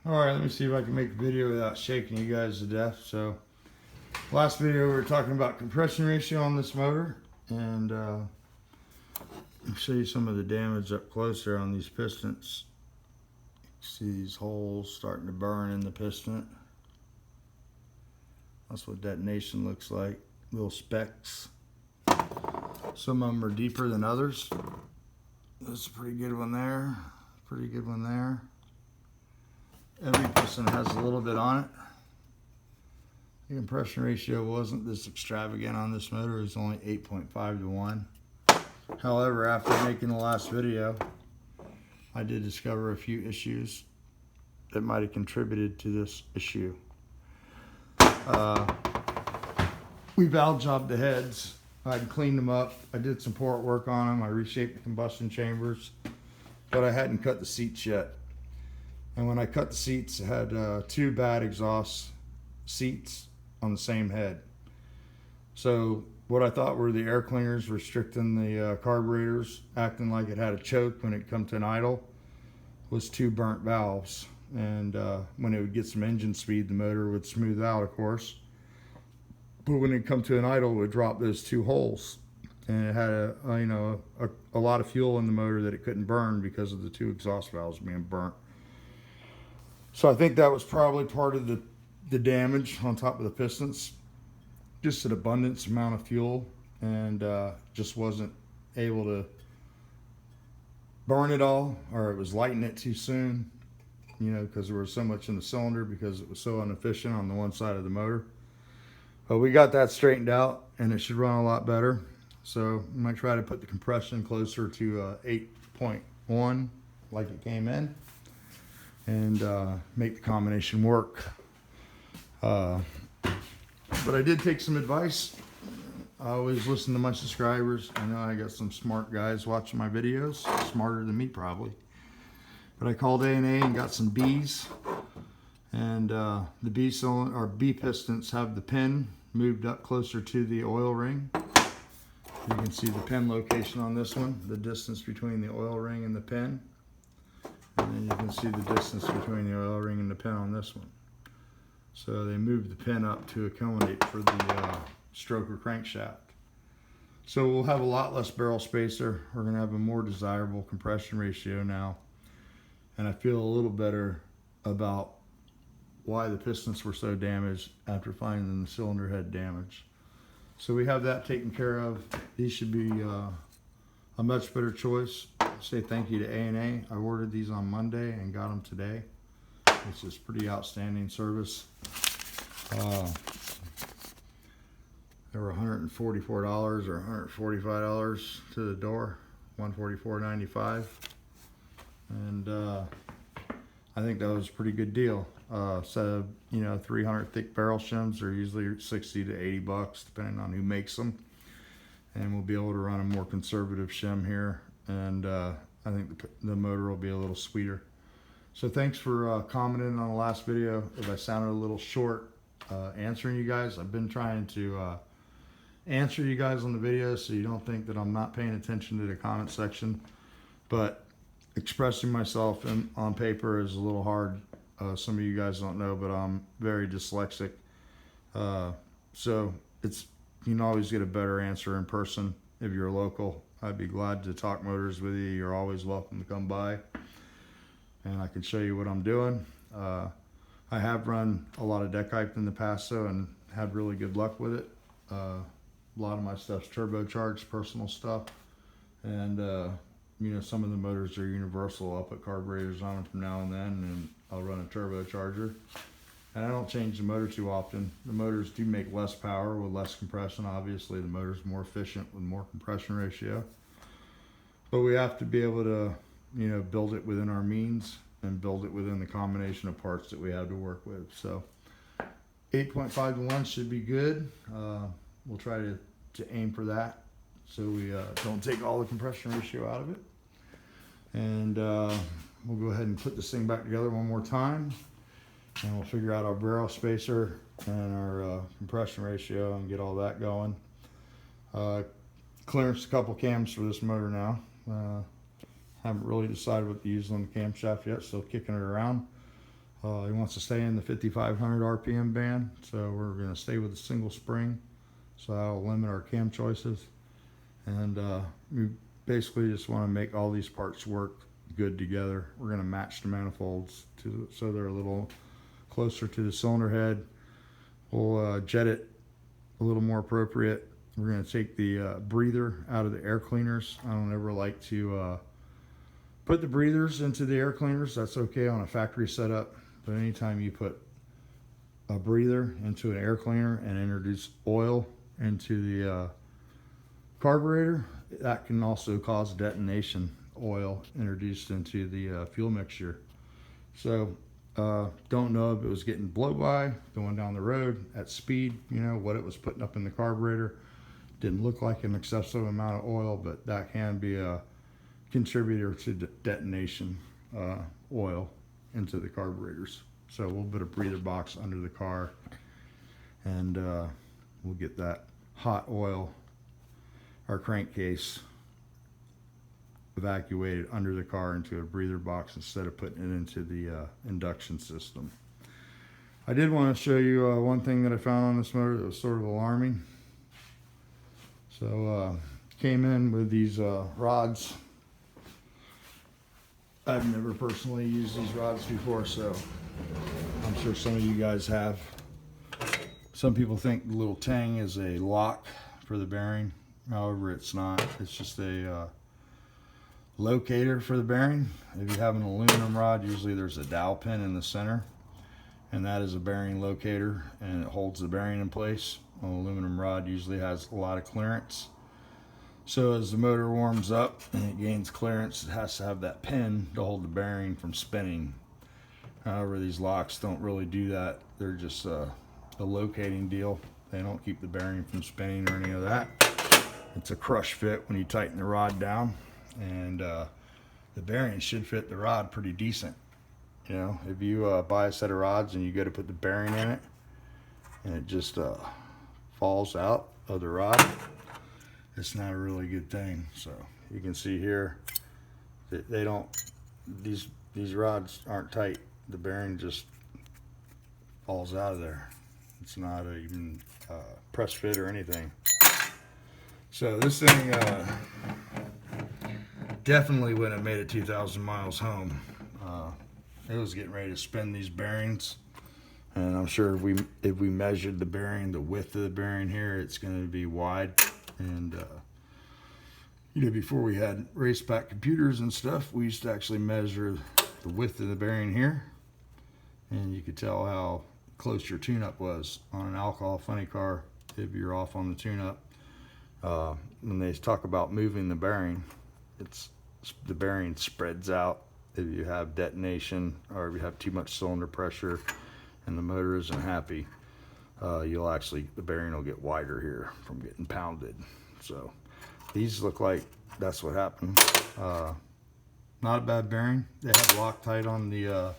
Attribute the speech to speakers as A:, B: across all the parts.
A: Alright, let me see if I can make a video without shaking you guys to death. So, last video we were talking about compression ratio on this motor, and I'll show you some of the damage up close there on these pistons. You can see these holes starting to burn in the piston. That's what detonation looks like, little specks. Some of them are deeper than others. That's a pretty good one there, pretty good one there. Every piston has a little bit on it. The compression ratio wasn't this extravagant on this motor. It was only 8.5 to 1. However, after making the last video, I did discover a few issues that might have contributed to this issue. We valve jobbed the heads. I cleaned them up. I did some port work on them. I reshaped the combustion chambers, but I hadn't cut the seats yet. And when I cut the seats, it had two bad exhaust seats on the same head. So what I thought were the air cleaners restricting the carburetors, acting like it had a choke when it come to an idle, was two burnt valves. And when it would get some engine speed, the motor would smooth out, of course. But when it come to an idle, it would drop those two holes. And it had a lot of fuel in the motor that it couldn't burn because of the two exhaust valves being burnt. So I think that was probably part of the damage on top of the pistons. Just an abundance amount of fuel, and just wasn't able to burn it all, or it was lighting it too soon, because there was so much in the cylinder because it was so inefficient on the one side of the motor. But we got that straightened out, and it should run a lot better. So I might try to put the compression closer to 8.1 like it came in, and make the combination work. But I did take some advice. I always listen to my subscribers. I know I got some smart guys watching my videos, smarter than me probably. But I called A&A and got some Bs, and the B pistons have the pin moved up closer to the oil ring. You can see the pin location on this one, the distance between the oil ring and the pin. And then you can see the distance between the oil ring and the pin on this one. So they moved the pin up to accommodate for the stroker crankshaft. So we'll have a lot less barrel spacer. We're going to have a more desirable compression ratio now. And I feel a little better about why the pistons were so damaged after finding the cylinder head damage. So we have that taken care of. These should be a much better choice. Say thank you to A&A. I ordered these on Monday and got them today, which is pretty outstanding service. They were $144 or $145 to the door, $144.95, and I think that was a pretty good deal. So 300 thick barrel shims are usually 60 to 80 bucks depending on who makes them, and we'll be able to run a more conservative shim here, and I think the motor will be a little sweeter. So thanks for commenting on the last video. If I sounded a little short answering you guys, I've been trying to answer you guys on the video so you don't think that I'm not paying attention to the comment section. But expressing myself on paper is a little hard. Some of you guys don't know, but I'm very dyslexic. So you can always get a better answer in person if you're local. I'd be glad to talk motors with you. You're always welcome to come by, and I can show you what I'm doing. I have run a lot of deck hype in the past though, and had really good luck with it. A lot of my stuff's turbocharged, personal stuff, and some of the motors are universal. I'll put carburetors on them from now and then, and I'll run a turbocharger. And I don't change the motor too often. The motors do make less power with less compression. Obviously, the motor's more efficient with more compression ratio. But we have to be able to, build it within our means and build it within the combination of parts that we have to work with. So 8.5 to 1 should be good. We'll try to aim for that so we don't take all the compression ratio out of it. And we'll go ahead and put this thing back together one more time, and we'll figure out our barrel spacer and our compression ratio and get all that going. Clearance a couple cams for this motor now. Haven't really decided what to use on the camshaft yet, still kicking it around. He wants to stay in the 5,500 RPM band, so we're going to stay with a single spring. So that'll limit our cam choices. And we basically just want to make all these parts work good together. We're going to match the manifolds so they're a little closer to the cylinder head. We'll jet it a little more appropriate. We're going to take the breather out of the air cleaners. I don't ever like to put the breathers into the air cleaners. That's okay on a factory setup, but anytime you put a breather into an air cleaner and introduce oil into the carburetor, that can also cause detonation. Oil introduced into the fuel mixture. So don't know if it was getting blow by going down the road at speed, you know, what it was putting up in the carburetor. Didn't look like an excessive amount of oil, but that can be a contributor to detonation, oil into the carburetors. So we'll put a breather box under the car, and we'll get that hot oil, our crankcase, evacuated under the car into a breather box instead of putting it into the induction system. I did want to show you one thing that I found on this motor that was sort of alarming. So came in with these rods. I've never personally used these rods before, so I'm sure some of you guys have. Some people think the little tang is a lock for the bearing. However, it's not. It's just a locator for the bearing. If you have an aluminum rod, usually there's a dowel pin in the center, and that is a bearing locator, and it holds the bearing in place. An aluminum rod usually has a lot of clearance. So as the motor warms up and it gains clearance, it has to have that pin to hold the bearing from spinning. However, these locks don't really do that. They're just a locating deal. They don't keep the bearing from spinning or any of that. It's a crush fit when you tighten the rod down, and the bearing should fit the rod pretty decent. You know, if you buy a set of rods and you go to put the bearing in it and it just falls out of the rod, it's not a really good thing. So you can see here that they don't, these rods aren't tight. The bearing just falls out of there. It's not even press fit or anything. So this thing definitely wouldn't have made it 2,000 miles home. It was getting ready to spin these bearings, and I'm sure if we measured the bearing, the width of the bearing here, it's going to be wide. And you know, before we had race back computers and stuff, we used to actually measure the width of the bearing here, and you could tell how close your tune-up was on an alcohol funny car if you're off on the tune-up. When they talk about moving the bearing, the bearing spreads out if you have detonation or if you have too much cylinder pressure and the motor isn't happy. The bearing will get wider here from getting pounded. So these look like that's what happened. Not a bad bearing. They have Loctite on the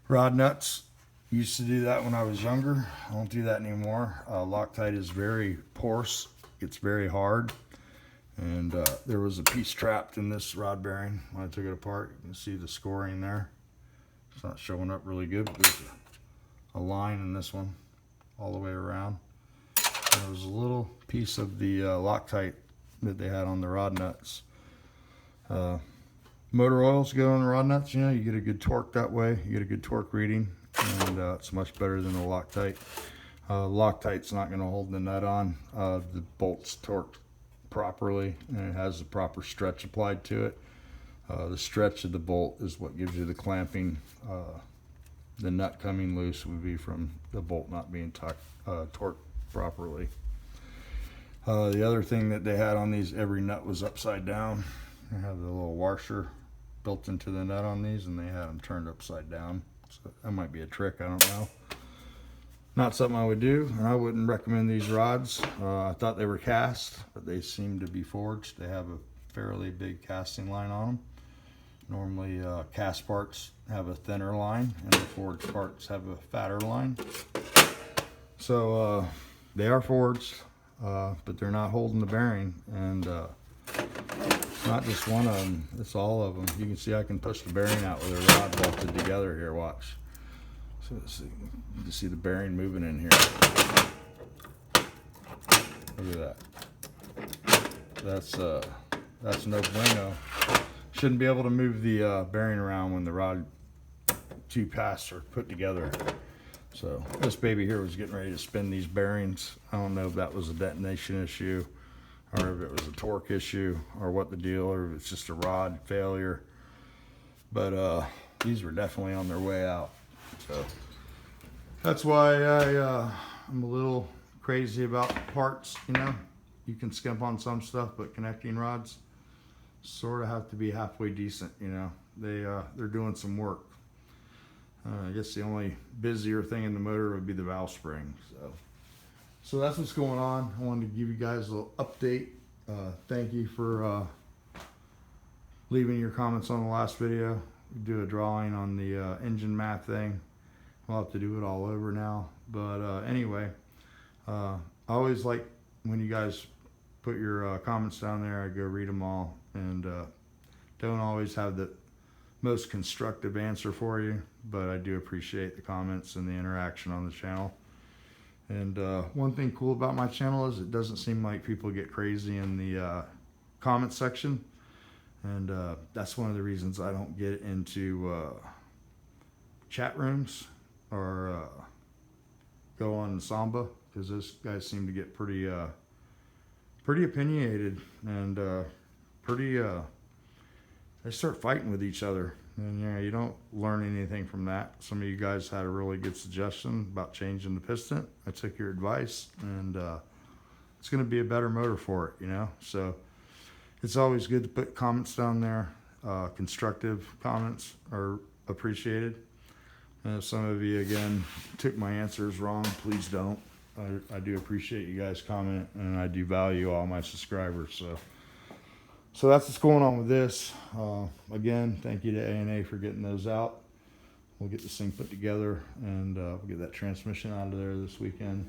A: rod nuts. Used to do that when I was younger. I don't do that anymore. Loctite is very porous. It's very hard. And there was a piece trapped in this rod bearing when I took it apart. You can see the scoring there. It's not showing up really good, but there's a line in this one all the way around. And there was a little piece of the Loctite that they had on the rod nuts. Motor oils go on the rod nuts. You know, you get a good torque that way. You get a good torque reading, and it's much better than the Loctite. Loctite's not going to hold the nut on. The bolt's torqued properly, and it has the proper stretch applied to it. The stretch of the bolt is what gives you the clamping. The nut coming loose would be from the bolt not being torqued properly. The other thing that they had on these, every nut was upside down. They have the little washer built into the nut on these, and they had them turned upside down. So that might be a trick, I don't know. Not something I would do, and I wouldn't recommend these rods. I thought they were cast, but they seem to be forged. They have a fairly big casting line on them. Normally cast parts have a thinner line, and the forged parts have a fatter line. So they are forged, but they're not holding the bearing. And Not just one of them, it's all of them. You can see I can push the bearing out with a rod bolted together here, watch. So let's see, you can see the bearing moving in here. Look at that. That's no bueno. Shouldn't be able to move the bearing around when the rod two pass are put together. So this baby here was getting ready to spin these bearings. I don't know if that was a detonation issue, or if it was a torque issue, or what the deal, or if it's just a rod failure. But these were definitely on their way out. So that's why I'm a little crazy about parts, you know. You can skimp on some stuff, but connecting rods sort of have to be halfway decent, you know. They're doing some work. I guess the only busier thing in the motor would be the valve spring. So that's what's going on. I wanted to give you guys a little update. Thank you for leaving your comments on the last video. We do a drawing on the engine math thing. We'll have to do it all over now. But anyway, I always like when you guys put your comments down there. I go read them all, and don't always have the most constructive answer for you, but I do appreciate the comments and the interaction on the channel. And one thing cool about my channel is it doesn't seem like people get crazy in the comment section, and that's one of the reasons I don't get into chat rooms or go on Samba, because those guys seem to get pretty opinionated and they start fighting with each other, and yeah, you don't learn anything from that. Some of you guys had a really good suggestion about changing the piston. I took your advice, and it's going to be a better motor for it, you know. So it's always good to put comments down there. Constructive comments are appreciated. And if some of you again took my answers wrong, please don't. I do appreciate you guys comment, and I do value all my subscribers. So that's what's going on with this. Again, thank you to A&A for getting those out. We'll get this thing put together, and we'll get that transmission out of there this weekend.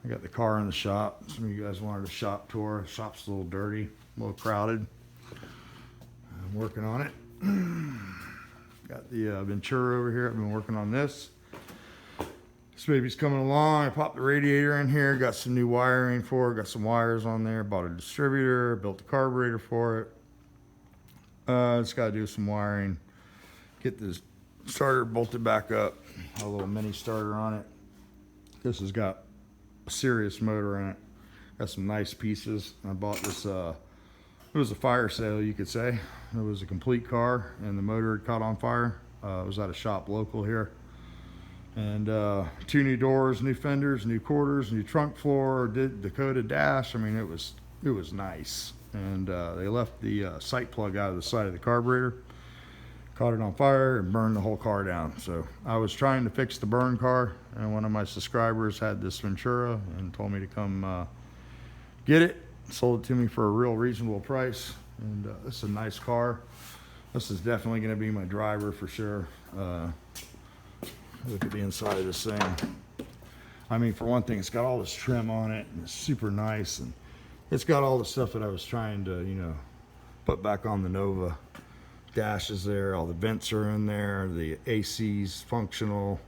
A: I got the car in the shop. Some of you guys wanted a shop tour. The shop's a little dirty, a little crowded. I'm working on it. Got the Ventura over here. I've been working on this. This baby's coming along. I popped the radiator in here, got some new wiring for it, got some wires on there, bought a distributor, built the carburetor for it. Just got to do some wiring, get this starter bolted back up, a little mini starter on it. This has got a serious motor in it, got some nice pieces. I bought this, it was a fire sale, you could say. It was a complete car, and the motor had caught on fire. It was at a shop local here. And 2 new doors, new fenders, new quarters, new trunk floor, did Dakota dash. I mean, it was nice. And they left the sight plug out of the side of the carburetor, caught it on fire, and burned the whole car down. So I was trying to fix the burn car, and one of my subscribers had this Ventura and told me to come get it. Sold it to me for a real reasonable price. And this is a nice car. This is definitely going to be my driver for sure. Look at the inside of this thing. I mean, for one thing, it's got all this trim on it, and it's super nice, and it's got all the stuff that I was trying to, you know, put back on the Nova. Dash is there, all the vents are in there, the AC's functional.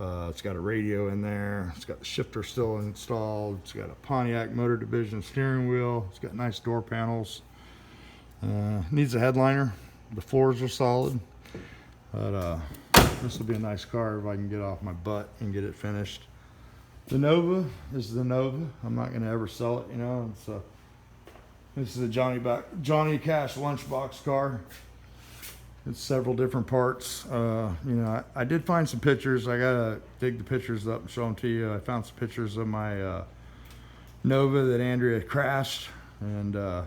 A: It's got a radio in there. It's got the shifter still installed. It's got a Pontiac Motor Division steering wheel. It's got nice door panels. Needs a headliner. The floors are solid, but this will be a nice car if I can get off my butt and get it finished. The Nova is the Nova. I'm not going to ever sell it, you know. This is a Johnny Cash lunchbox car. It's several different parts. You know, I did find some pictures. I got to dig the pictures up and show them to you. I found some pictures of my Nova that Andrea crashed, and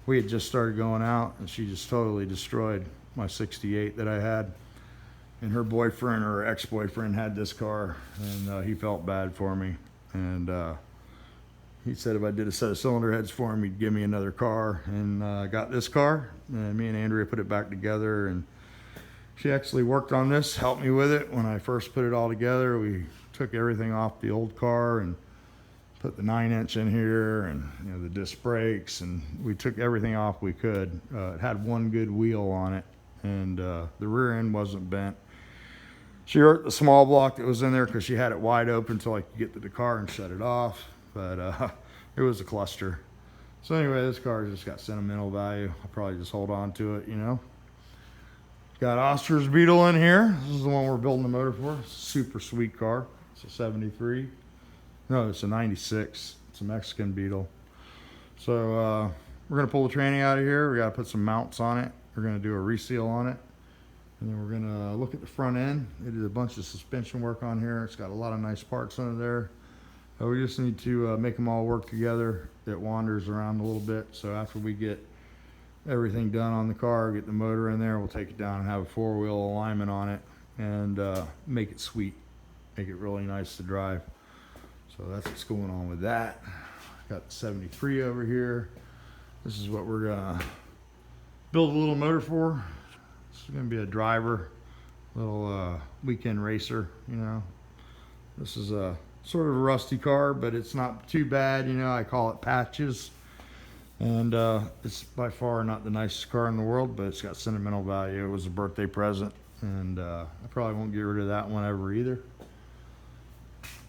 A: we had just started going out, and she just totally destroyed my 68 that I had. And her boyfriend or ex-boyfriend had this car, and he felt bad for me. And he said if I did a set of cylinder heads for him, he'd give me another car. And I got this car, and me and Andrea put it back together. And she actually worked on this, helped me with it. When I first put it all together, we took everything off the old car and Put the 9-inch in here, and you know, the disc brakes, and we took everything off we could. It had one good wheel on it, and the rear end wasn't bent. She hurt the small block that was in there because she had it wide open until I could get to the car and shut it off. But it was a cluster. So anyway, this car just got sentimental value. I'll probably just hold on to it, you know. Got Oster's Beetle in here. This is the one we're building the motor for. It's a super sweet car. It's a 73. No, it's a 96. It's a Mexican Beetle. So we're gonna pull the tranny out of here. We gotta put some mounts on it. We're gonna do a reseal on it. And then we're gonna look at the front end. They did a bunch of suspension work on here. It's got a lot of nice parts under there. We just need to make them all work together. It wanders around a little bit. So after we get everything done on the car, get the motor in there, we'll take it down and have a 4-wheel alignment on it and make it sweet. Make it really nice to drive. So that's what's going on with that. Got the 73 over here. This is what we're gonna build a little motor for. It's gonna be a driver, little weekend racer, you know. This is a sort of a rusty car, but it's not too bad, you know. I call it Patches. And it's by far not the nicest car in the world, but it's got sentimental value. It was a birthday present, and I probably won't get rid of that one ever either.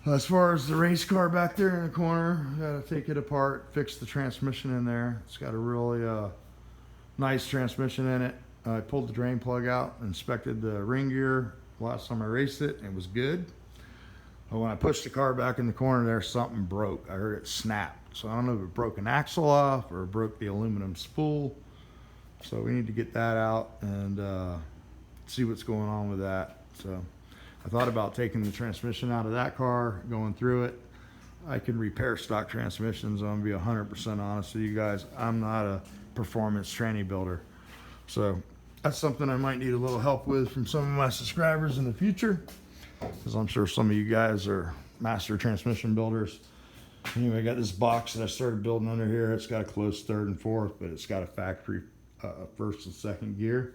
A: As far as the race car back there in the corner, gotta take it apart, fix the transmission in there. It's got a really nice transmission in it. I pulled the drain plug out, inspected the ring gear last time I raced it, and it was good. But when I pushed the car back in the corner there, something broke. I heard it snap. So I don't know if it broke an axle off or it broke the aluminum spool. So we need to get that out and see what's going on with that. So I thought about taking the transmission out of that car, going through it. I can repair stock transmissions. I'm gonna be 100% honest with you guys. I'm not a performance tranny builder. So that's something I might need a little help with from some of my subscribers in the future, because I'm sure some of you guys are master transmission builders. Anyway, I got this box that I started building under here. It's got a closed 3rd and 4th, but it's got a factory 1st and 2nd gear.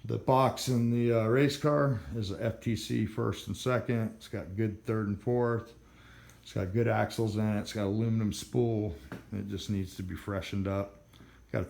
A: The box in the race car is a FTC 1st and 2nd. It's got good 3rd and 4th. It's got good axles in it. It's got aluminum spool. It just needs to be freshened up. Got a